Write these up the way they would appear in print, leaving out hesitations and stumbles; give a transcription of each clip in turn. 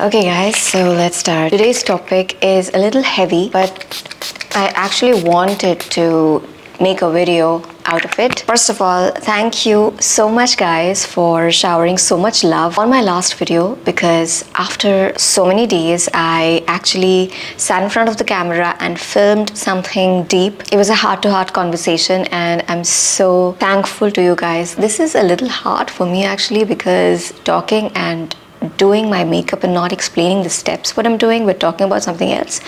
Okay guys, so let's start. Today's topic is a little heavy, but I actually wanted to make a video out of it. First of all, thank you so much guys for showering so much love on my last video, because after so many days I actually sat in front of the camera and filmed something deep. It was a heart-to-heart conversation and I'm so thankful to you guys. This is a little hard for me actually, because talking and doing my makeup and not explaining the steps what I'm doing but talking about something else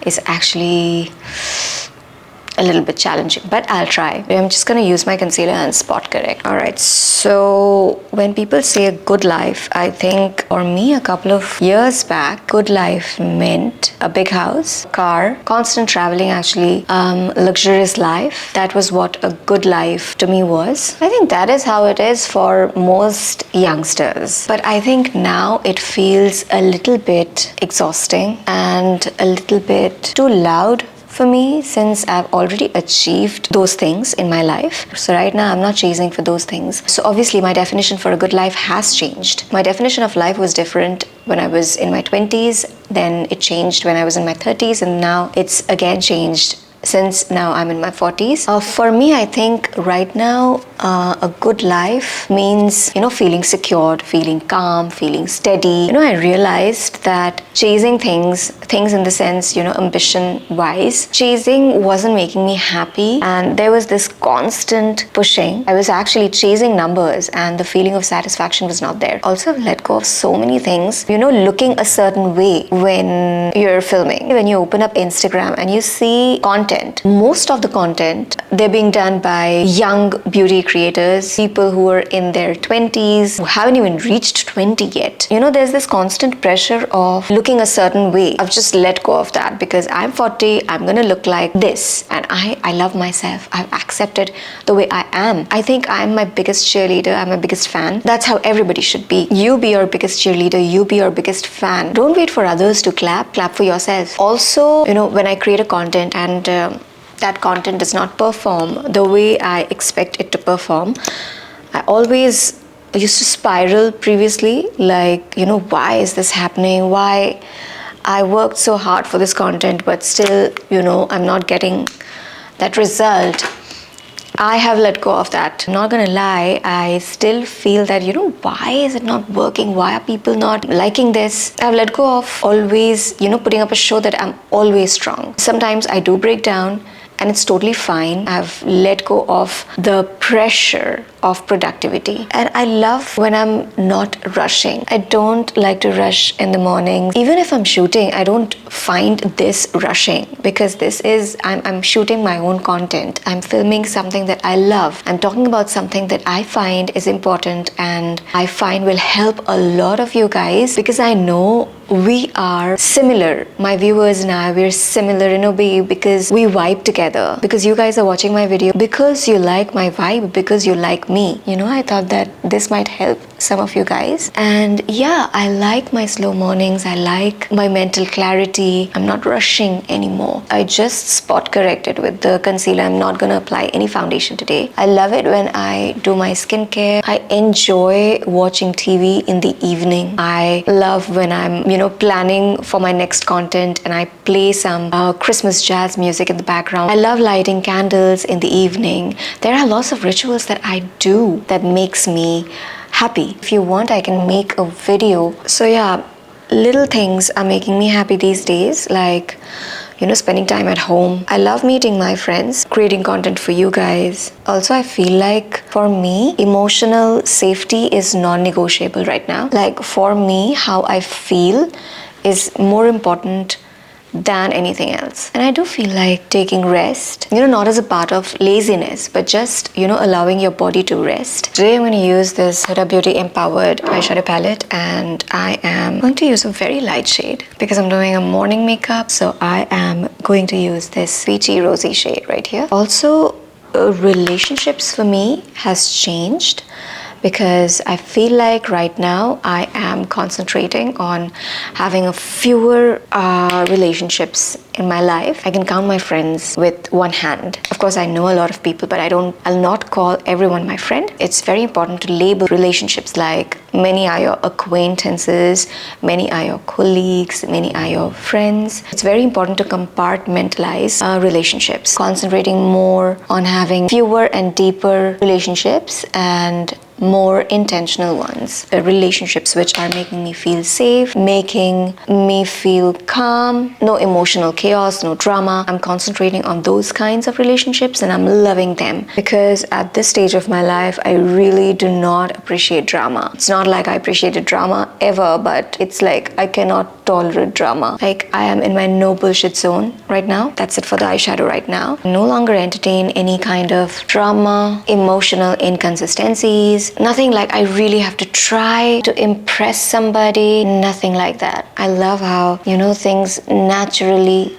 is actually a little bit challenging, but I'll try. I'm just gonna use my concealer and spot correct. Alright, so when people say a good life, I think for me a couple of years back, good life meant a big house, car, constant traveling actually, luxurious life. That was what a good life to me was. I think that is how it is for most youngsters. But I think now it feels a little bit exhausting and a little bit too loud for me, since I've already achieved those things in my life. So right now I'm not chasing for those things. So obviously my definition for a good life has changed. My definition of life was different when I was in my 20s, then it changed when I was in my 30s, and now it's again changed since now I'm in my 40s. For me, I think right now a good life means, feeling secured, feeling calm, feeling steady. I realized that chasing things in the sense, ambition wise, chasing wasn't making me happy, and there was this constant pushing. I was actually chasing numbers and the feeling of satisfaction was not there. Also, I've let go of so many things, looking a certain way when you're filming. When you open up Instagram and you see content, most of the content, they're being done by young beauty creators, people who are in their 20s, who haven't even reached 20 yet. There's this constant pressure of looking a certain way. I've just let go of that because I'm 40, I'm gonna look like this, and I love myself. I've accepted the way I am. I think I'm my biggest cheerleader, I'm my biggest fan. That's how everybody should be. You be your biggest cheerleader, you be your biggest fan. Don't wait for others to clap for yourself. Also, when I create a content and that content does not perform the way I expect it to perform, I always used to spiral previously, like, why is this happening? Why I worked so hard for this content but still, I'm not getting that result. I have let go of that. I'm not gonna lie, I still feel that, why is it not working? Why are people not liking this? I've let go of always, putting up a show that I'm always strong. Sometimes I do break down, and it's totally fine. I've let go of the pressure of productivity. And I love when I'm not rushing. I don't like to rush in the morning. Even if I'm shooting, I don't find this rushing, because I'm shooting my own content. I'm filming something that I love. I'm talking about something that I find is important and I find will help a lot of you guys, because I know we are similar. My viewers and I, we're similar in a way because we vibe together. Because you guys are watching my video because you like my vibe, because you like me. I thought that this might help some of you guys. And yeah, I like my slow mornings. I like my mental clarity. I'm not rushing anymore. I just spot corrected with the concealer. I'm not gonna apply any foundation today. I love it when I do my skincare. I enjoy watching TV in the evening. I love when I'm, planning for my next content and I play some Christmas jazz music in the background. I love lighting candles in the evening. There are lots of rituals that I do that makes me happy. If you want, I can make a video. So yeah, little things are making me happy these days, like spending time at home. I love meeting my friends, creating content for you guys. Also, I feel like for me, emotional safety is non-negotiable right now. Like for me, how I feel is more important than anything else. And I do feel like taking rest, not as a part of laziness, but just, allowing your body to rest. Today I'm going to use this Huda Beauty Empowered eyeshadow palette, and I am going to use a very light shade because I'm doing a morning makeup. So I am going to use this peachy rosy shade right here. Also, relationships for me has changed, because I feel like right now I am concentrating on having a fewer relationships in my life. I can count my friends with one hand. Of course, I know a lot of people, but I'll not call everyone my friend. It's very important to label relationships like many are your acquaintances, many are your colleagues, many are your friends. It's very important to compartmentalize relationships, concentrating more on having fewer and deeper relationships and more intentional ones. The relationships which are making me feel safe, making me feel calm, no emotional chaos, no drama. I'm concentrating on those kinds of relationships and I'm loving them, because at this stage of my life, I really do not appreciate drama. It's not like I appreciated drama ever, but it's like I cannot tolerate drama. Like, I am in my no bullshit zone right now. That's it for the eyeshadow right now. I no longer entertain any kind of drama, emotional inconsistencies, nothing like I really have to try to impress somebody, nothing like that. I love how, things naturally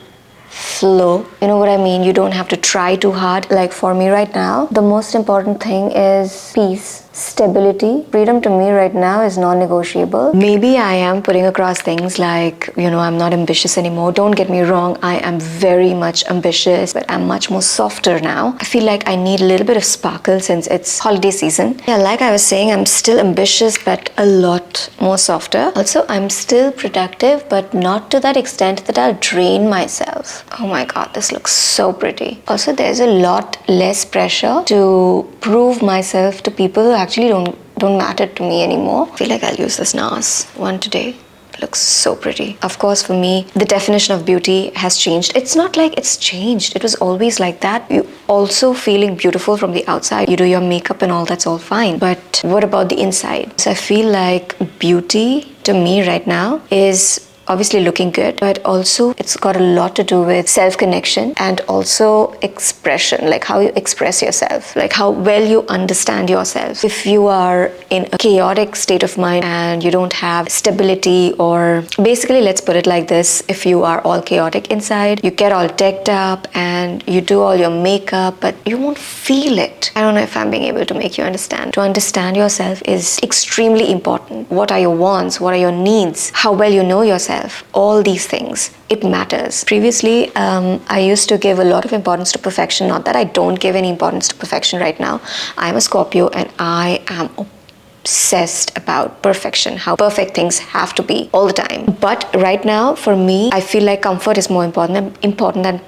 flow. You know what I mean? You don't have to try too hard. Like for me right now, the most important thing is peace. Stability. Freedom to me right now is non-negotiable. Maybe I am putting across things like, I'm not ambitious anymore. Don't get me wrong, I am very much ambitious, but I'm much more softer now. I feel like I need a little bit of sparkle since it's holiday season. Yeah, like I was saying, I'm still ambitious, but a lot more softer. Also, I'm still productive, but not to that extent that I'll drain myself. Oh my God, this looks so pretty. Also, there's a lot less pressure to prove myself to people who actually don't matter to me anymore. I feel like I'll use this NARS one today. It looks so pretty. Of course, for me, the definition of beauty has changed. It's not like it's changed. It was always like that. You also feeling beautiful from the outside. You do your makeup and all, that's all fine. But what about the inside? So I feel like beauty to me right now is obviously looking good, but also it's got a lot to do with self-connection and also expression, like how you express yourself, like how well you understand yourself. If you are in a chaotic state of mind and you don't have stability, or basically let's put it like this, if you are all chaotic inside, you get all decked up and you do all your makeup, but you won't feel it. I don't know if I'm being able to make you understand. To understand yourself is extremely important. What are your wants? What are your needs? How well you know yourself? All these things, it matters. Previously, I used to give a lot of importance to perfection. Not that I don't give any importance to perfection right now. I'm a Scorpio and I am obsessed about perfection, how perfect things have to be all the time. But right now, for me, I feel like comfort is more important than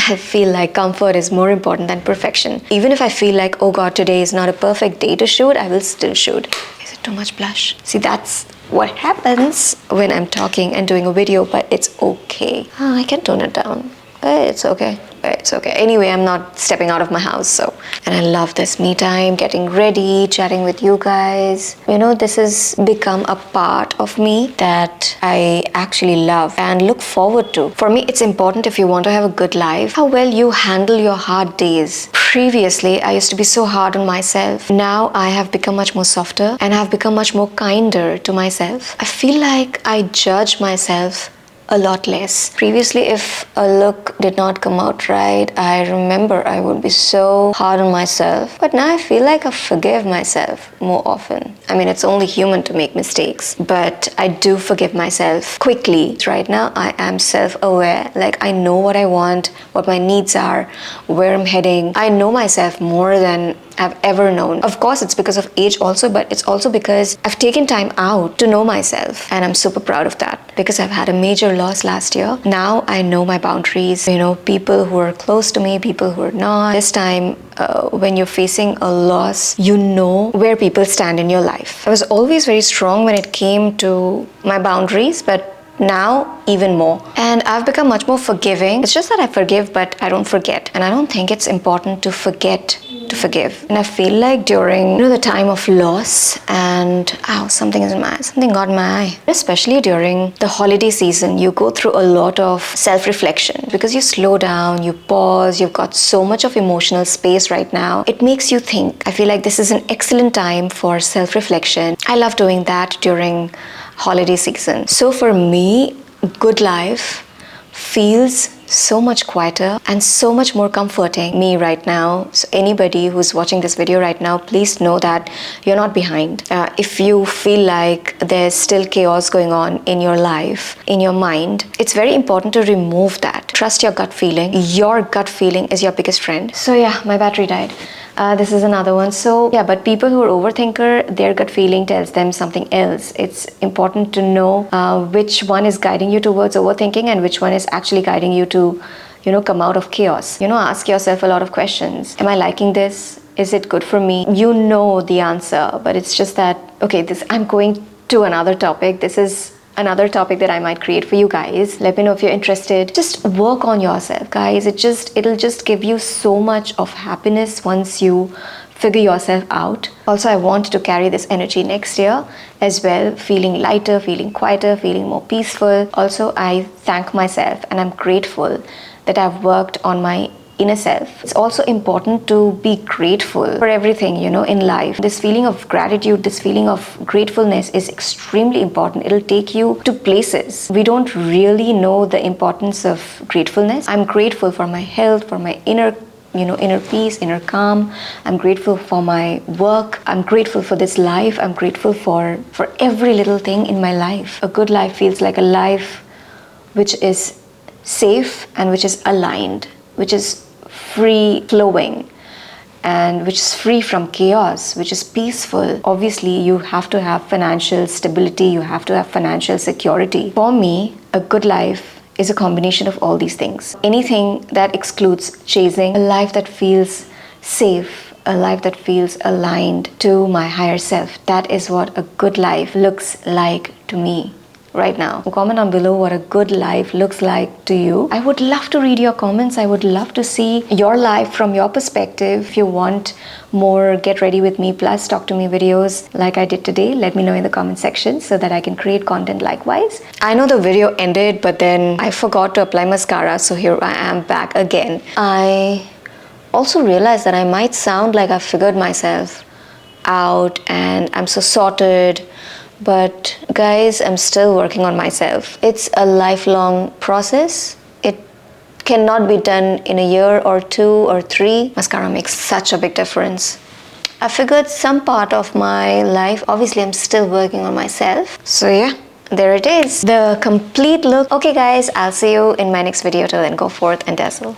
I feel like comfort is more important than perfection. Even if I feel like, oh God, today is not a perfect day to shoot, I will still shoot. Is it too much blush? See, that's what happens when I'm talking and doing a video, but it's okay. Oh, I can tone it down. It's okay. It's okay. Anyway, I'm not stepping out of my house, so. And I love this me time, getting ready, chatting with you guys. This has become a part of me that I actually love and look forward to. For me, it's important, if you want to have a good life, how well you handle your hard days. Previously, I used to be so hard on myself. Now I have become much more softer and have become much more kinder to myself. I feel like I judge myself a lot less. Previously, if a look did not come out right, I remember I would be so hard on myself. But now I feel like I forgive myself more often. I mean, it's only human to make mistakes, but I do forgive myself quickly. Right now, I am self-aware. Like, I know what I want, what my needs are, where I'm heading. I know myself more than I've ever known. Of course, it's because of age also, but it's also because I've taken time out to know myself, and I'm super proud of that because I've had a major loss last year. Now I know my boundaries, people who are close to me, people who are not. This time, when you're facing a loss, you know where people stand in your life. I was always very strong when it came to my boundaries, but now even more. And I've become much more forgiving. It's just that I forgive, but I don't forget. And I don't think it's important to forget to forgive. And I feel like during the time of loss and something got in my eye. Especially during the holiday season, you go through a lot of self-reflection because you slow down, you pause, you've got so much of emotional space right now. It makes you think. I feel like this is an excellent time for self-reflection. I love doing that during holiday season. So for me, good life feels so much quieter and so much more comforting me right now. So anybody who's watching this video right now, please know that you're not behind. If you feel like there's still chaos going on in your life, in your mind, it's very important to remove that. Trust your gut feeling. Your gut feeling is your biggest friend. So yeah, my battery died. This is another one. So yeah, but people who are overthinker, their gut feeling tells them something else. It's important to know which one is guiding you towards overthinking and which one is actually guiding you to, come out of chaos. Ask yourself a lot of questions. Am I liking this? Is it good for me? You know the answer, but it's just that, okay, I'm going to another topic. This is another topic that I might create for you guys. Let me know if you're interested. Just work on yourself, guys. It'll just give you so much of happiness once you figure yourself out. Also, I want to carry this energy next year as well, feeling lighter, feeling quieter, feeling more peaceful. Also, I thank myself and I'm grateful that I've worked on my inner self. It's also important to be grateful for everything, in life. This feeling of gratitude, this feeling of gratefulness is extremely important. It'll take you to places. We don't really know the importance of gratefulness. I'm grateful for my health, for my inner peace, inner calm. I'm grateful for my work. I'm grateful for this life. I'm grateful for every little thing in my life. A good life feels like a life which is safe and which is aligned, which is free flowing, and which is free from chaos, which is peaceful. Obviously, you have to have financial stability, you have to have financial security. For me, a good life is a combination of all these things. Anything that excludes chasing a life that feels safe, a life that feels aligned to my higher self, that is what a good life looks like to me right now. Comment down below what a good life looks like to you. I would love to read your comments. I would love to see your life from your perspective. If you want more Get Ready With Me plus Talk to Me videos like I did today, let me know in the comment section so that I can create content likewise. I know the video ended, but then I forgot to apply mascara, so here I am back again. I also realized that I might sound like I figured myself out and I'm so sorted. But guys, I'm still working on myself. It's a lifelong process. It cannot be done in a year or 2 or 3. Mascara makes such a big difference. I figured some part of my life. Obviously, I'm still working on myself. So yeah, there it is. The complete look. Okay guys, I'll see you in my next video. Till then, go forth and dazzle.